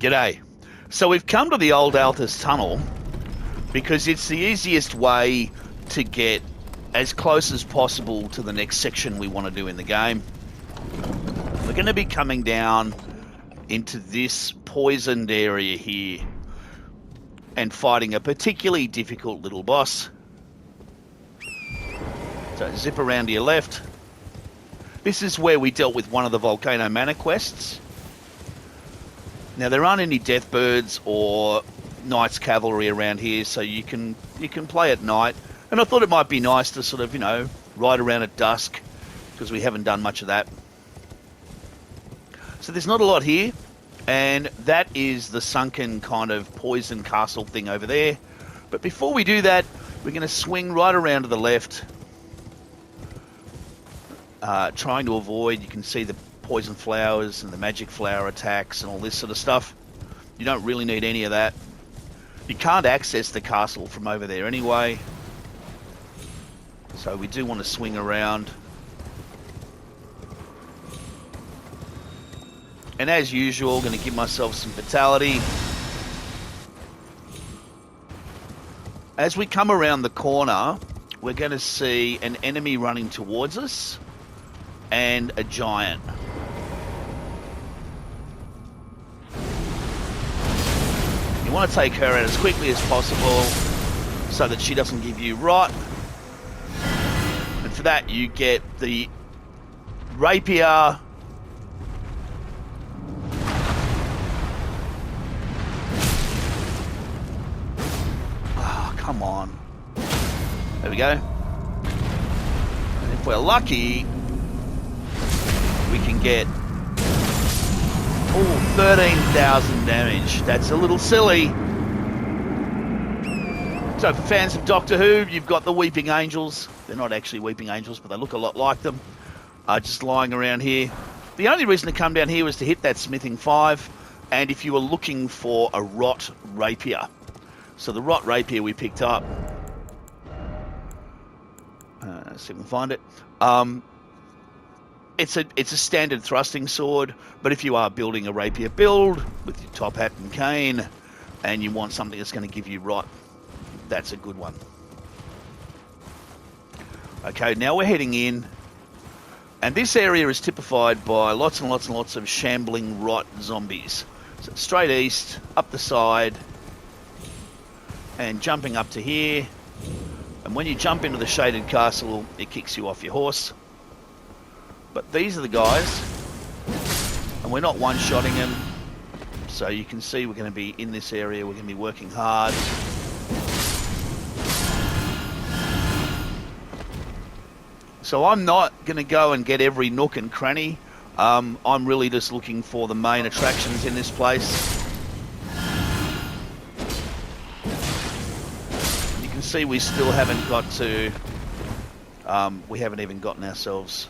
G'day. So we've come to the old Altus Tunnel because it's the easiest way to get as close as possible to the next section we want to do in the game. We're going to be coming down into this poisoned area here and fighting a particularly difficult little boss. So zip around to your left. This is where we dealt with one of the Volcano Manor quests. Now there aren't any Deathbirds or Knights Cavalry around here, so you can play at night. And I thought it might be nice to sort of, ride around at dusk, because we haven't done much of that. So there's not a lot here, and that is the sunken kind of poison castle thing over there. But before we do that, we're going to swing right around to the left, trying to avoid, you can see the poison flowers and the magic flower attacks and all this sort of stuff. You don't really need any of that. You can't access the castle from over there anyway, so we do want to swing around. And as usual, going to give myself some vitality. As we come around the corner, we're going to see an enemy running towards us and a giant. You want to take her out as quickly as possible so that she doesn't give you rot. And for that you get the rapier. Oh, come on. There we go. And if we're lucky, we can get 13,000 damage. That's a little silly. So for fans of Doctor Who, you've got the Weeping Angels. They're not actually Weeping Angels, but they look a lot like them. Just lying around here. The only reason to come down here was to hit that Smithing 5, and if you were looking for a Rot Rapier. So the Rot Rapier we picked up. Let's see if we can find it. It's a standard thrusting sword, but if you are building a rapier build with your top hat and cane, and you want something that's going to give you rot, that's a good one. Okay, now we're heading in, and this area is typified by lots and lots and lots of shambling rot zombies. So straight east, up the side, and jumping up to here. And when you jump into the shaded castle, it kicks you off your horse. But these are the guys, and we're not one-shotting them, so you can see we're going to be in this area, we're going to be working hard. So I'm not going to go and get every nook and cranny. I'm really just looking for the main attractions in this place. You can see we still haven't got to, we haven't even gotten ourselves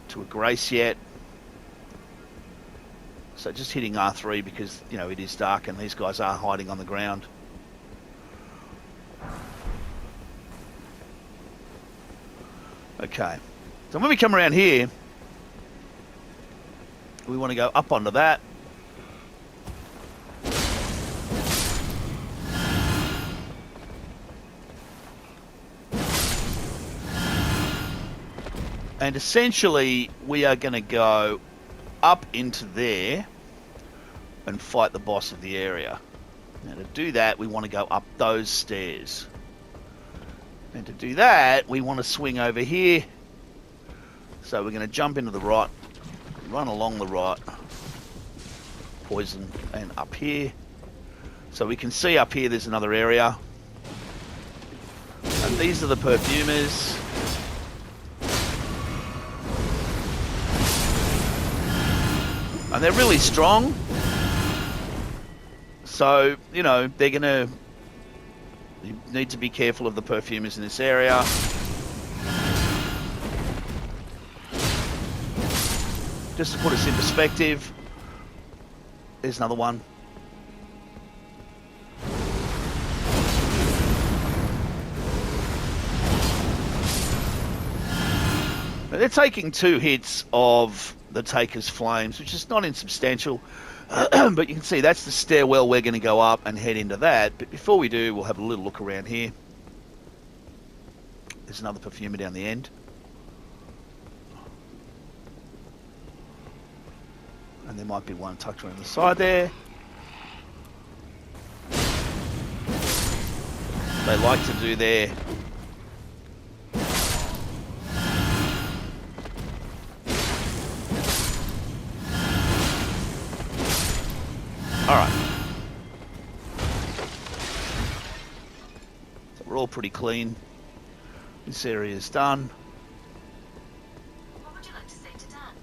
to a grace yet. So just hitting R3 because, it is dark and these guys are hiding on the ground. Okay. So when we come around here, we want to go up onto that. And essentially, we are going to go up into there and fight the boss of the area. Now to do that, we want to go up those stairs. And to do that, we want to swing over here. So we're going to jump into the rot, run along the rot, poison, and up here. So we can see up here there's another area. And these are the perfumers. And they're really strong. So, they're going to... You need to be careful of the perfumers in this area. Just to put us in perspective, there's another one. They're taking 2 hits of the Taker's Flames, which is not insubstantial. But you can see that's the stairwell we're going to go up and head into that. But before we do, we'll have a little look around here. There's another perfumer down the end. And there might be one tucked around the side there. They like to do their... Alright. So we're all pretty clean. This area is done. What would you like to say to Dan?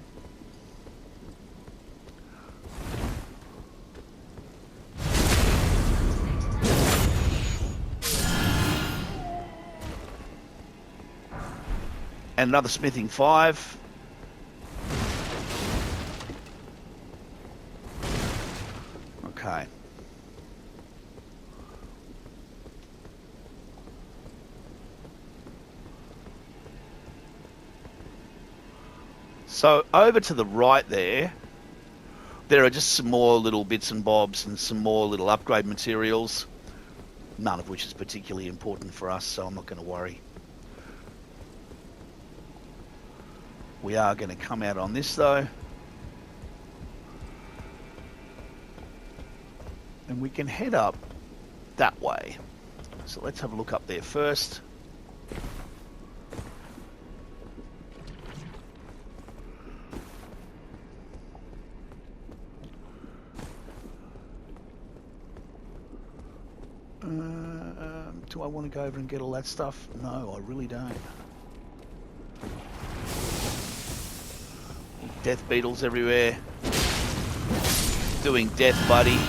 And another smithing 5. Okay. So over to the right there are just some more little bits and bobs and some more little upgrade materials, none of which is particularly important for us, so I'm not going to worry. We are going to come out on this though. And we can head up that way. So let's have a look up there first. Do I want to go over and get all that stuff? No, I really don't. Death beetles everywhere. Doing death, buddy.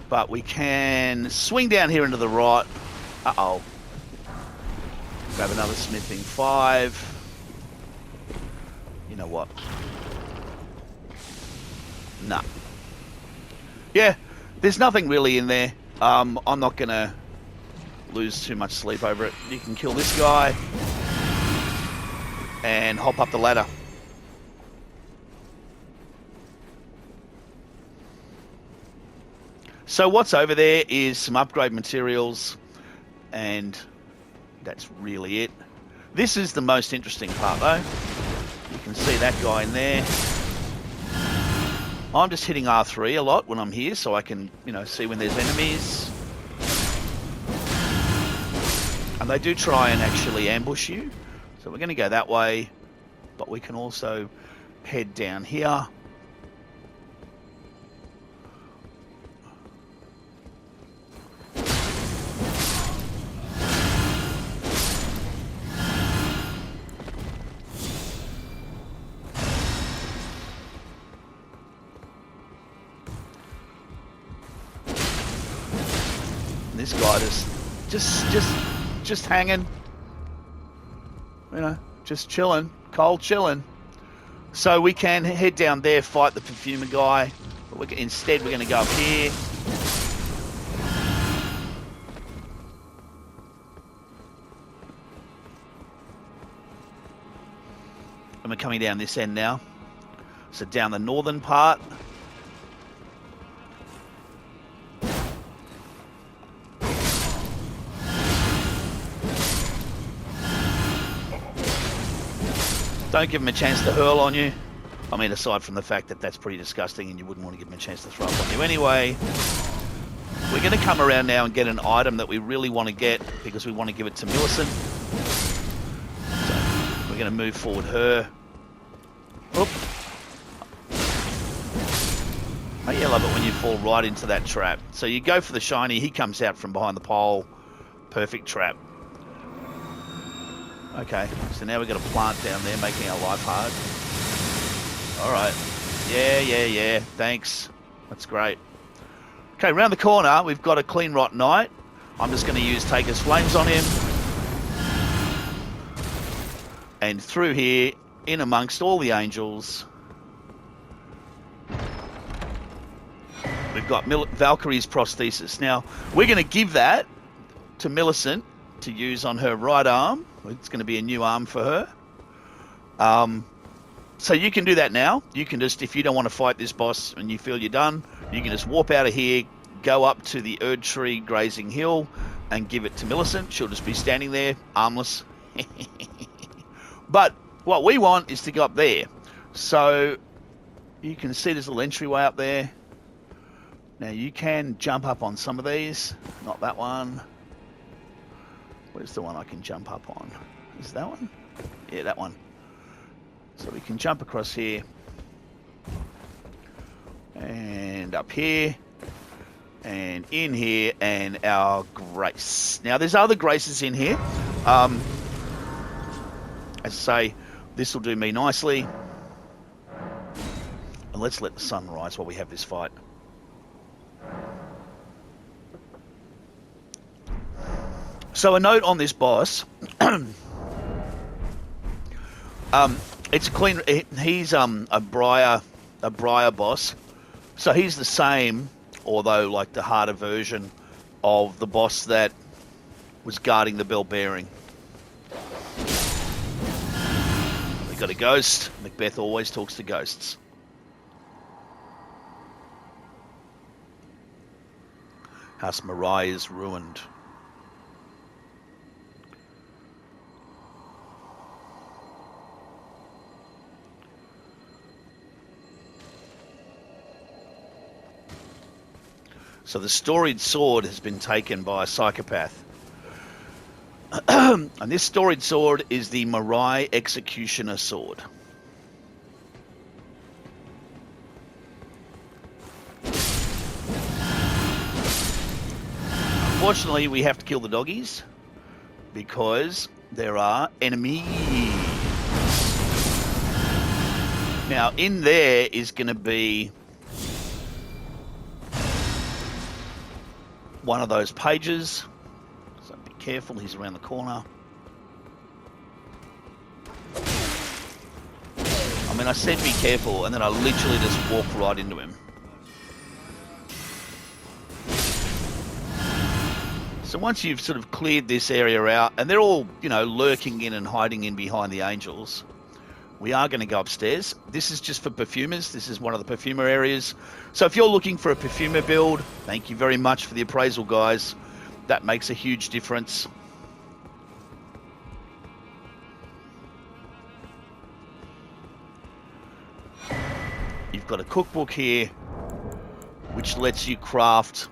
But we can swing down here into the right. Uh-oh. Grab another smithing 5. You know what? Nah. Yeah, there's nothing really in there. I'm not going to lose too much sleep over it. You can kill this guy and hop up the ladder. So what's over there is some upgrade materials, and that's really it. This is the most interesting part though. You can see that guy in there. I'm just hitting R3 a lot when I'm here so I can, see when there's enemies. And they do try and actually ambush you. So we're going to go that way, but we can also head down here. This guy just hanging, just chilling, cold chilling. So we can head down there, fight the perfumer guy, but instead we're going to go up here. And we're coming down this end now. So down the northern part. Don't give him a chance to hurl on you. I mean, aside from the fact that that's pretty disgusting and you wouldn't want to give him a chance to throw up on you anyway. We're going to come around now and get an item that we really want to get because we want to give it to Millicent. So we're going to move forward her. Oop. Oh, yeah, I love it when you fall right into that trap. So you go for the shiny, he comes out from behind the pole. Perfect trap. Okay, so now we've got a plant down there making our life hard. Alright. Yeah, thanks. That's great. Okay, round the corner, we've got a Clean Rot Knight. I'm just going to use Taker's Flames on him. And through here, in amongst all the angels, we've got Valkyrie's prosthesis. Now, we're going to give that to Millicent to use on her right arm. It's going to be a new arm for her. So you can do that now. You can just, if you don't want to fight this boss and you feel you're done, you can just warp out of here, go up to the Erdtree grazing hill, and give it to Millicent. She'll just be standing there, armless. But what we want is to go up there. So you can see there's a little entryway up there. Now you can jump up on some of these. Not that one. Where's the one I can jump up on? Is that one? Yeah, that one. So we can jump across here. And up here. And in here. And our grace. Now there's other graces in here. As I say, this will do me nicely. And let's let the sun rise while we have this fight. So a note on this boss. It's a clean. He's a briar boss. So he's the same, although like the harder version of the boss that was guarding the bell bearing. We got a ghost. Macbeth always talks to ghosts. House Marai is ruined. So the storied sword has been taken by a psychopath. And this storied sword is the Marai Executioner sword. Unfortunately, we have to kill the doggies because there are enemies. Now, in there is going to be one of those pages. So be careful, he's around the corner. I mean, I said be careful, and then I literally just walked right into him. So once you've sort of cleared this area out, and they're all, you know, lurking in and hiding in behind the angels, we are going to go upstairs. This is just for perfumers. This is one of the perfumer areas. So if you're looking for a perfumer build, thank you very much for the appraisal, guys. That makes a huge difference. You've got a cookbook here, which lets you craft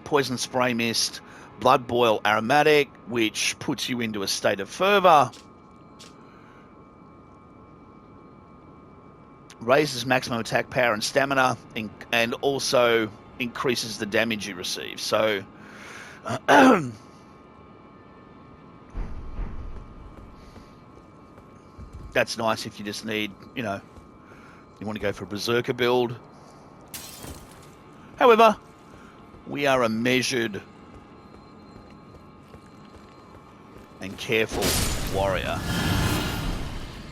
poison spray mist, blood boil aromatic, which puts you into a state of fervor, raises maximum attack power and stamina, and also increases the damage you receive. So that's nice if you just need, you know, you want to go for a berserker build. However, we are a measured and careful warrior.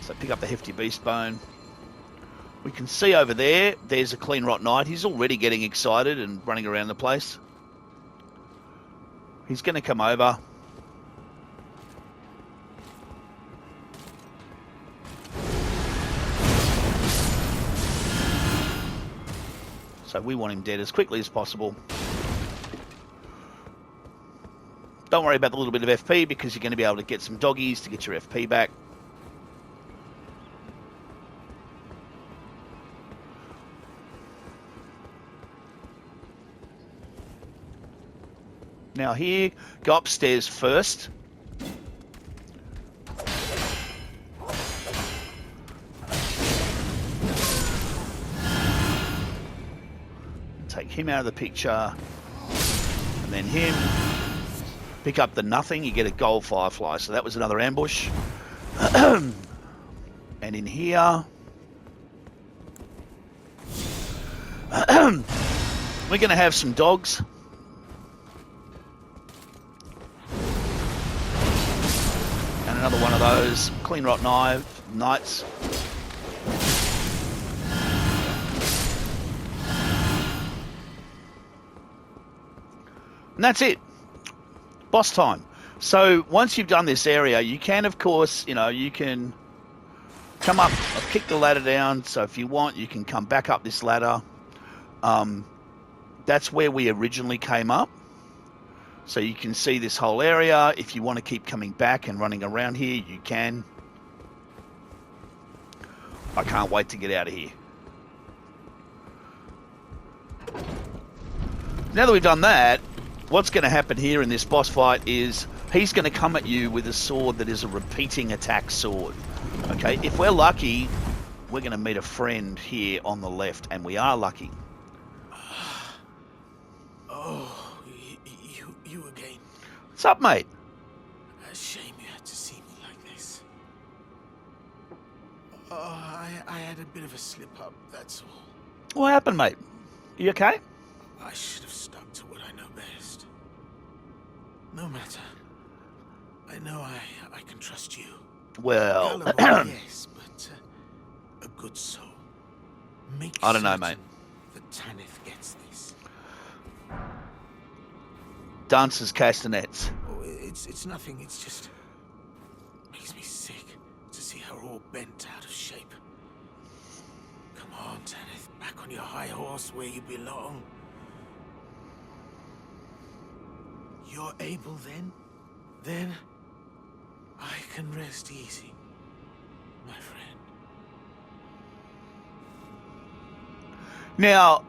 So pick up the hefty beast bone. We can see over there, there's a clean rot knight. He's already getting excited and running around the place. He's going to come over. So we want him dead as quickly as possible. Don't worry about the little bit of FP because you're going to be able to get some doggies to get your FP back. Now here, go upstairs first. Take him out of the picture. And then him. Pick up the nothing, you get a gold firefly. So that was another ambush. And in here, we're going to have some dogs. And another one of those clean rot knights. And that's it. Boss time. So once you've done this area, you can, of course, you know, you can Come up. I've kicked the ladder down, so if you want, you can come back up this ladder. That's where we originally came up. So you can see this whole area. If you want to keep coming back and running around here, you can. I can't wait to get out of here. Now that we've done that, what's going to happen here in this boss fight is he's going to come at you with a sword that is a repeating attack sword. Okay, if we're lucky, we're going to meet a friend here on the left, and we are lucky. Oh, you again. What's up, mate? A shame you had to see me like this. I had a bit of a slip-up, that's all. What happened, mate? You okay? I should have stuck to what I know best. No matter. I know I can trust you. Well, yes, but a good soul. Make I don't know, mate. that Tanith gets this. Dancers, castanets. Oh, it's nothing. It's just makes me sick to see her all bent out of shape. Come on, Tanith, back on your high horse where you belong. You're able then? Then I can rest easy, my friend. Now,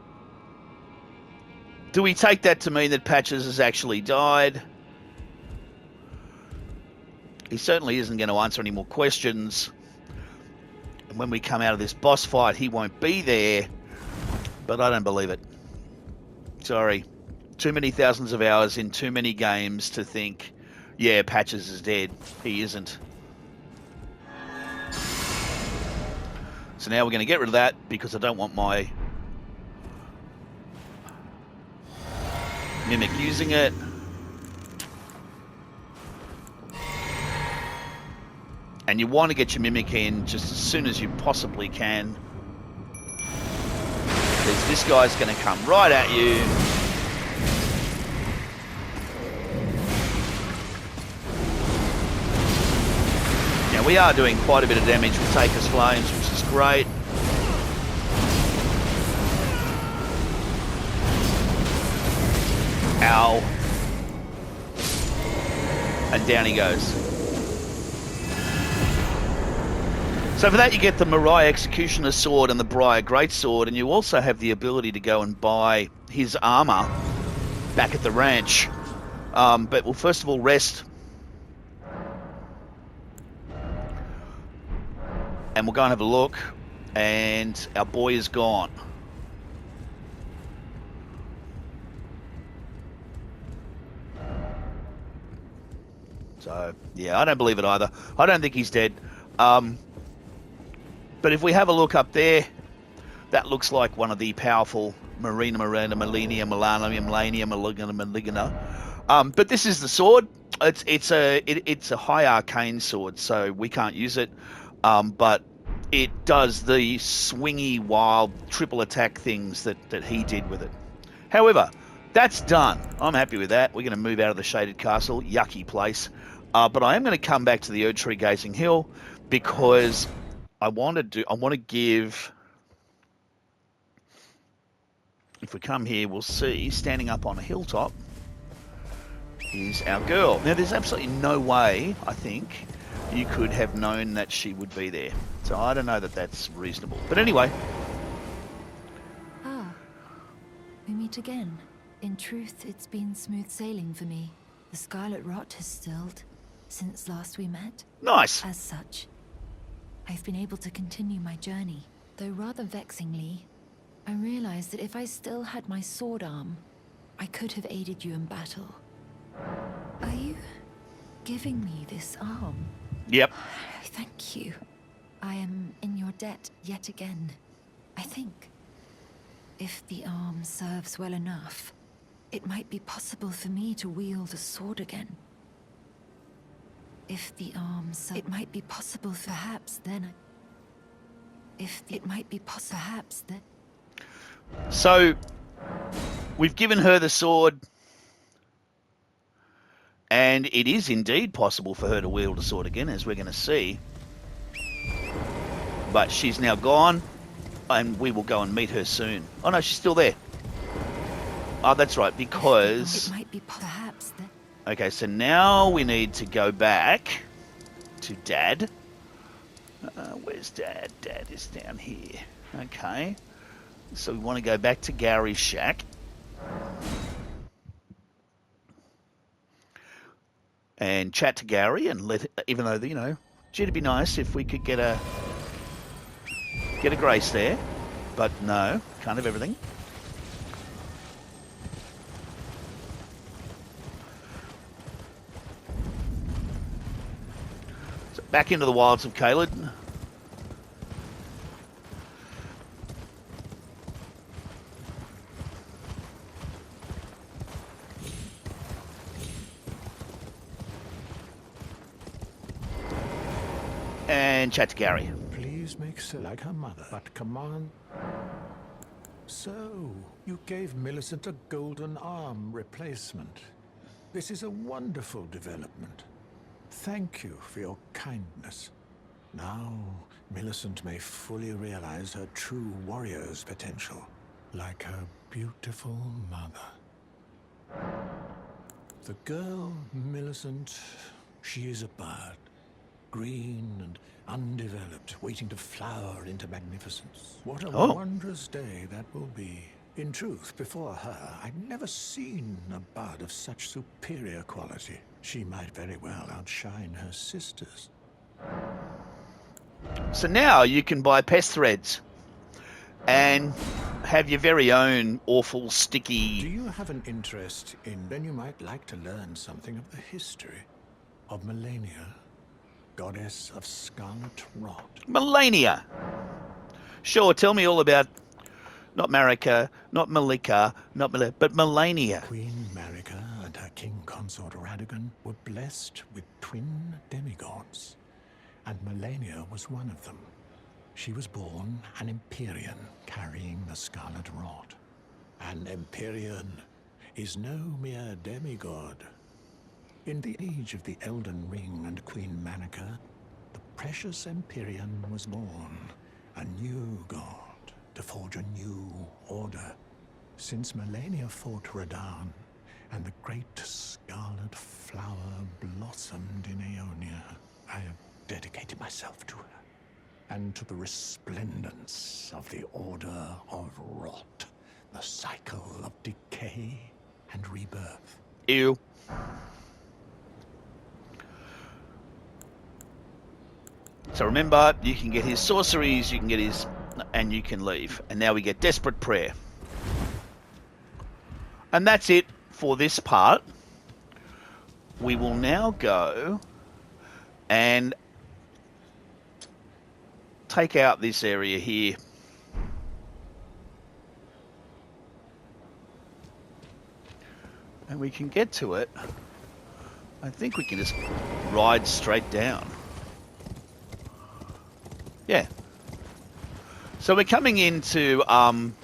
do we take that to mean that Patches has actually died? He certainly isn't going to answer any more questions. And when we come out of this boss fight, he won't be there. But I don't believe it. Sorry. Too many thousands of hours in too many games to think, yeah, Patches is dead. He isn't. So now we're going to get rid of that because I don't want my Mimic using it. And you want to get your Mimic in just as soon as you possibly can. Because this guy's going to come right at you. Now we are doing quite a bit of damage with Taker's Flames, which is great. Ow. And down he goes. So for that you get the Mariah Executioner's Sword and the Briar Greatsword, and you also have the ability to go and buy his armor back at the ranch. But we'll first of all rest. And we'll go and have a look. And our boy is gone. So, yeah, I don't believe it either. I don't think he's dead. But if we have a look up there, that looks like one of the powerful Marina, Melania, Maligna. But this is the sword. It's a high arcane sword, so we can't use it. But it does the swingy, wild, triple attack things that he did with it. However, that's done. I'm happy with that. We're going to move out of the Shaded Castle. Yucky place. But I am going to come back to the Erdtree Gazing Hill because I want to give. If we come here, we'll see standing up on a hilltop is our girl. Now, there's absolutely no way, I think, you could have known that she would be there. So I don't know that that's reasonable. But anyway. Ah, we meet again. In truth, it's been smooth sailing for me. The scarlet rot has stilled since last we met. Nice. As such, I've been able to continue my journey. Though rather vexingly, I realized that if I still had my sword arm, I could have aided you in battle. Are you giving me this arm? Yep. Thank you. I am in your debt yet again. I think if the arm serves well enough, it might be possible for me to wield a sword again. If the arm serves, it might be possible perhaps then. Perhaps then. So, we've given her the sword, and it is indeed possible for her to wield a sword again, as we're going to see. But she's now gone, and we will go and meet her soon. Oh no, she's still there. Oh, that's right, because... It might be perhaps the... Okay, so now we need to go back to Dad. Where's Dad? Dad is down here. Okay. So we want to go back to Gary's shack. And chat to Gary and even though, you know, gee, it'd be nice if we could get a grace there. But no, can't have everything. So back into the wilds of Caelid. And chat to Gary. Please make Syl like her mother, but command... So, you gave Millicent a golden arm replacement. This is a wonderful development. Thank you for your kindness. Now, Millicent may fully realize her true warrior's potential, like her beautiful mother. The girl, Millicent, she is a bird. Green and undeveloped, waiting to flower into magnificence. What a wondrous day that will be. In truth, before her, I'd never seen a bud of such superior quality. She might very well outshine her sisters. So now you can buy pest threads and have your very own awful sticky... Do you have an interest in... Then you might like to learn something of the history of Melania, goddess of scarlet rot. Melania. Sure, tell me all about not Marika, not Malika, but Melania. Queen Marika and her king consort Radagon were blessed with twin demigods, and Melania was one of them. She was born an Empyrean carrying the scarlet rot. An Empyrean is no mere demigod. In the age of the Elden Ring and Queen Marika, the precious Empyrean was born, a new god, to forge a new order. Since Melania fought Radahn, and the great scarlet flower blossomed in Aeonia, I have dedicated myself to her, and to the resplendence of the Order of Rot, the cycle of decay and rebirth. Ew. So remember, you can get his sorceries, you can get his... and you can leave. And now we get Desperate Prayer. And that's it for this part. We will now go and take out this area here. And we can get to it. I think we can just ride straight down. Yeah. So we're coming into, and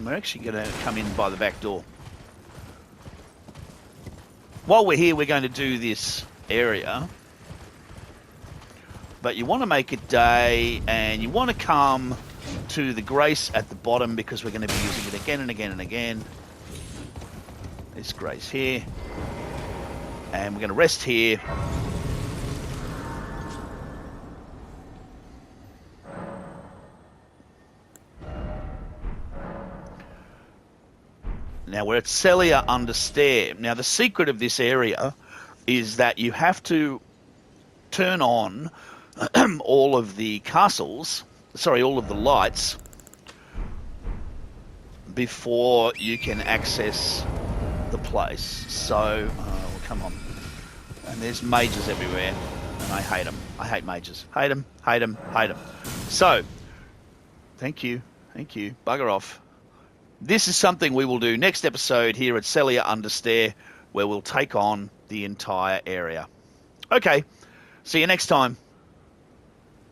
we're actually going to come in by the back door. While we're here, we're going to do this area. But you want to make it day, and you want to come to the grace at the bottom because we're going to be using it again and again and again. This grace here. And we're going to rest here. Now we're at Celia under Stair. Now the secret of this area is that you have to turn on all of the castles, sorry, all of the lights before you can access the place. So, well, come on. And there's mages everywhere, and I hate them. I hate mages. Hate them, hate them, hate them. So, thank you, bugger off. This is something we will do next episode here at Celia under Stair, where we'll take on the entire area. Okay, see you next time.